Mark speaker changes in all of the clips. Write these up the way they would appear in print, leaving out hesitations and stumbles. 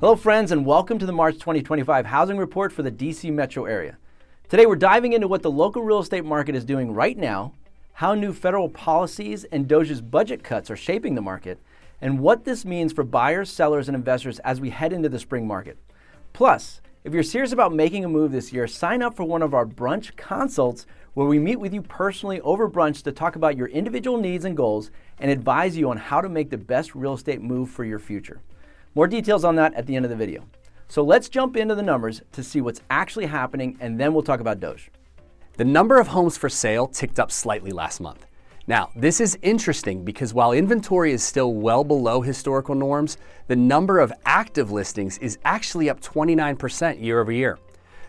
Speaker 1: Hello friends, and welcome to the March 2025 Housing Report for the DC metro area. Today we're diving into what the local real estate market is doing right now, how new federal policies and DOGE's budget cuts are shaping the market, and what this means for buyers, sellers, and investors as we head into the spring market. Plus, if you're serious about making a move this year, sign up for one of our brunch consults where we meet with you personally over brunch to talk about your individual needs and goals and advise you on how to make the best real estate move for your future. More details on that at the end of the video. So let's jump into the numbers to see what's actually happening, and then we'll talk about DOGE.
Speaker 2: The number of homes for sale ticked up slightly last month. Now, this is interesting because while inventory is still well below historical norms, the number of active listings is actually up 29% year over year.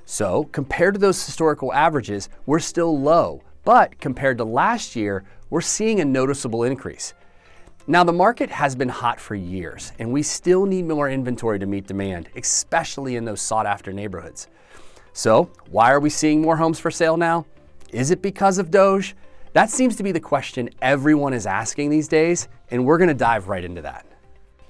Speaker 2: So compared to those historical averages, we're still low, but compared to last year, we're seeing a noticeable increase. Now, the market has been hot for years, and we still need more inventory to meet demand, especially in those sought-after neighborhoods. So, why are we seeing more homes for sale now? Is it because of DOGE? That seems to be the question everyone is asking these days, and we're going to dive right into that.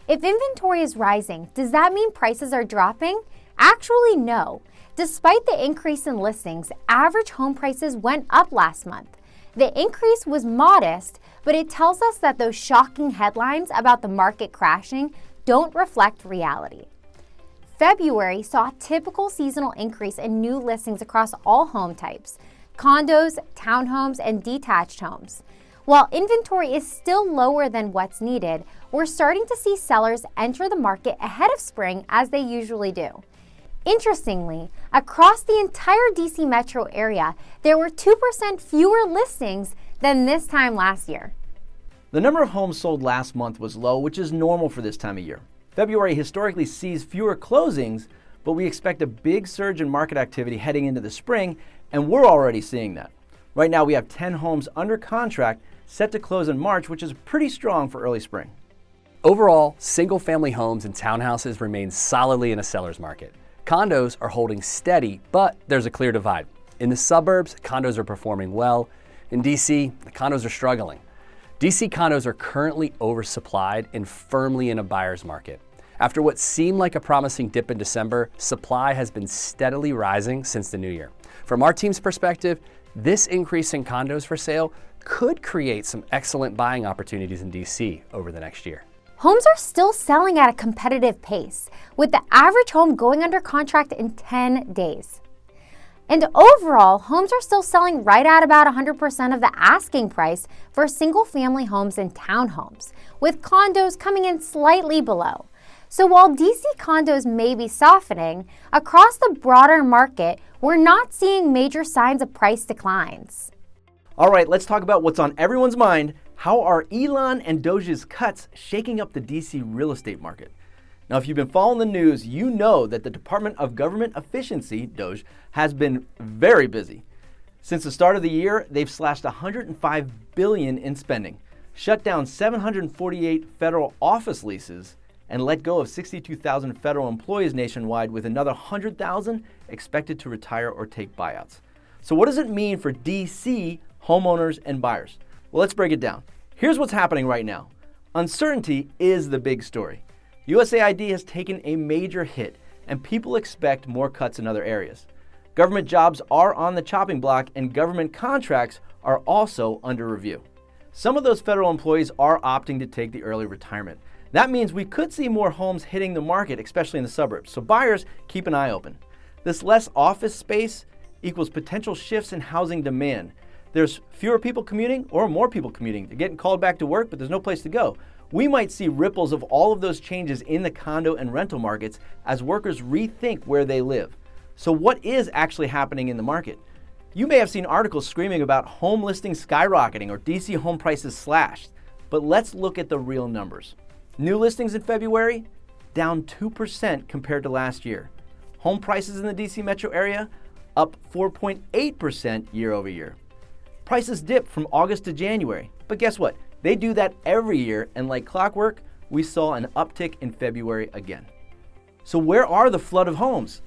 Speaker 3: If inventory is rising, does that mean prices are dropping? Actually, no. Despite the increase in listings, average home prices went up last month. The increase was modest, but it tells us that those shocking headlines about the market crashing don't reflect reality. February saw a typical seasonal increase in new listings across all home types: condos, townhomes, and detached homes. While inventory is still lower than what's needed, we're starting to see sellers enter the market ahead of spring as they usually do. Interestingly, across the entire DC metro area, there were 2% fewer listings than this time last year.
Speaker 1: The number of homes sold last month was low, which is normal for this time of year. February historically sees fewer closings, but we expect a big surge in market activity heading into the spring, and we're already seeing that. Right now, we have 10 homes under contract set to close in March, which is pretty strong for early spring.
Speaker 2: Overall, single-family homes and townhouses remain solidly in a seller's market. Condos are holding steady, but there's a clear divide. In the suburbs, condos are performing well. In DC, the condos are struggling. DC condos are currently oversupplied and firmly in a buyer's market. After what seemed like a promising dip in December, supply has been steadily rising since the new year. From our team's perspective, this increase in condos for sale could create some excellent buying opportunities in DC over the next year.
Speaker 3: Homes are still selling at a competitive pace, with the average home going under contract in 10 days. And overall, homes are still selling right at about 100% of the asking price for single-family homes and townhomes, with condos coming in slightly below. So while DC condos may be softening, across the broader market, we're not seeing major signs of price declines.
Speaker 1: All right, let's talk about what's on everyone's mind. How are Elon and DOGE's cuts shaking up the DC real estate market? Now, if you've been following the news, you know that the Department of Government Efficiency, DOGE, has been very busy. Since the start of the year, they've slashed $105 billion in spending, shut down 748 federal office leases, and let go of 62,000 federal employees nationwide, with another 100,000 expected to retire or take buyouts. So what does it mean for DC homeowners and buyers? Well, let's break it down. Here's what's happening right now. Uncertainty is the big story. USAID has taken a major hit, and people expect more cuts in other areas. Government jobs are on the chopping block, and government contracts are also under review. Some of those federal employees are opting to take the early retirement. That means we could see more homes hitting the market, especially in the suburbs. So buyers, keep an eye open. This less office space equals potential shifts in housing demand. There's fewer people commuting or more people commuting. They're getting called back to work, but there's no place to go. We might see ripples of all of those changes in the condo and rental markets as workers rethink where they live. So what is actually happening in the market? You may have seen articles screaming about home listings skyrocketing or DC home prices slashed, but let's look at the real numbers. New listings in February, down 2% compared to last year. Home prices in the DC metro area, up 4.8% year over year. Prices dipped from August to January, but guess what? They do that every year, and like clockwork, we saw an uptick in February again. So where are the flood of homes?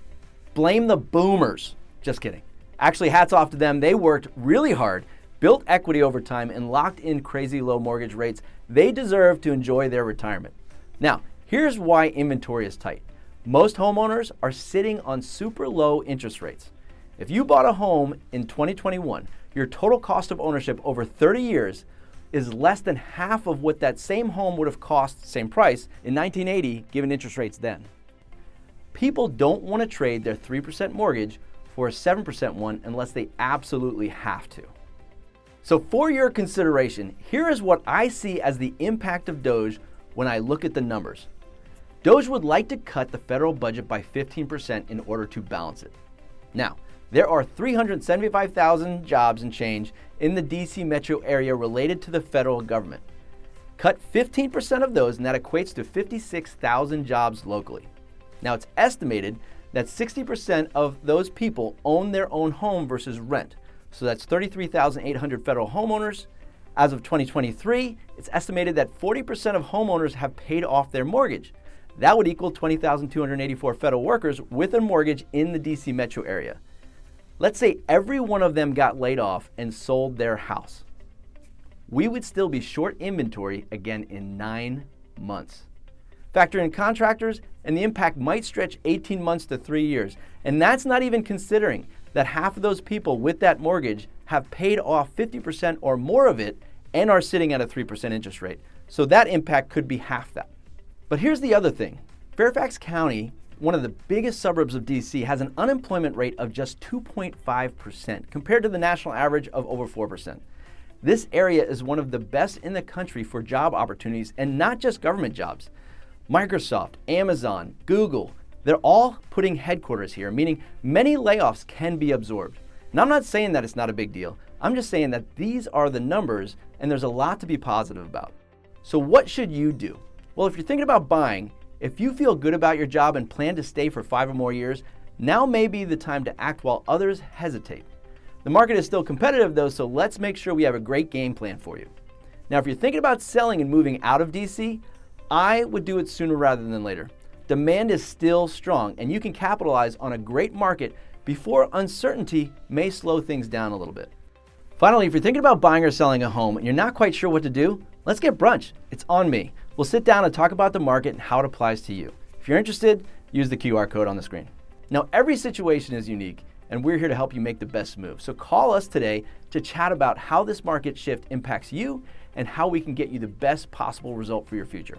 Speaker 1: Blame the boomers. Just kidding. Actually, hats off to them. They worked really hard, built equity over time, and locked in crazy low mortgage rates. They deserve to enjoy their retirement. Now, here's why inventory is tight. Most homeowners are sitting on super low interest rates. If you bought a home in 2021, your total cost of ownership over 30 years is less than half of what that same home would have cost, same price, in 1980, given interest rates then. People don't want to trade their 3% mortgage for a 7% one unless they absolutely have to. So for your consideration, here is what I see as the impact of DOGE when I look at the numbers. DOGE would like to cut the federal budget by 15% in order to balance it. Now, there are 375,000 jobs and change in the DC metro area related to the federal government. Cut 15% of those, and that equates to 56,000 jobs locally. Now, it's estimated that 60% of those people own their own home versus rent. So that's 33,800 federal homeowners. As of 2023, it's estimated that 40% of homeowners have paid off their mortgage. That would equal 20,284 federal workers with a mortgage in the DC metro area. Let's say every one of them got laid off and sold their house. We would still be short inventory again in 9 months. Factor in contractors, and the impact might stretch 18 months to 3 years. And that's not even considering that half of those people with that mortgage have paid off 50% or more of it and are sitting at a 3% interest rate. So that impact could be half that. But here's the other thing. Fairfax County, one of the biggest suburbs of DC, has an unemployment rate of just 2.5% compared to the national average of over 4%. This area is one of the best in the country for job opportunities, and not just government jobs. Microsoft, Amazon, Google, they're all putting headquarters here, meaning many layoffs can be absorbed. And I'm not saying that it's not a big deal. I'm just saying that these are the numbers and there's a lot to be positive about. So what should you do? Well, if you're thinking about buying, if you feel good about your job and plan to stay for 5 or more years, now may be the time to act while others hesitate. The market is still competitive though, so let's make sure we have a great game plan for you. Now, if you're thinking about selling and moving out of DC, I would do it sooner rather than later. Demand is still strong, and you can capitalize on a great market before uncertainty may slow things down a little bit. Finally, if you're thinking about buying or selling a home and you're not quite sure what to do, let's get brunch. It's on me. We'll sit down and talk about the market and how it applies to you. If you're interested, use the QR code on the screen. Now, every situation is unique, and we're here to help you make the best move. So call us today to chat about how this market shift impacts you and how we can get you the best possible result for your future.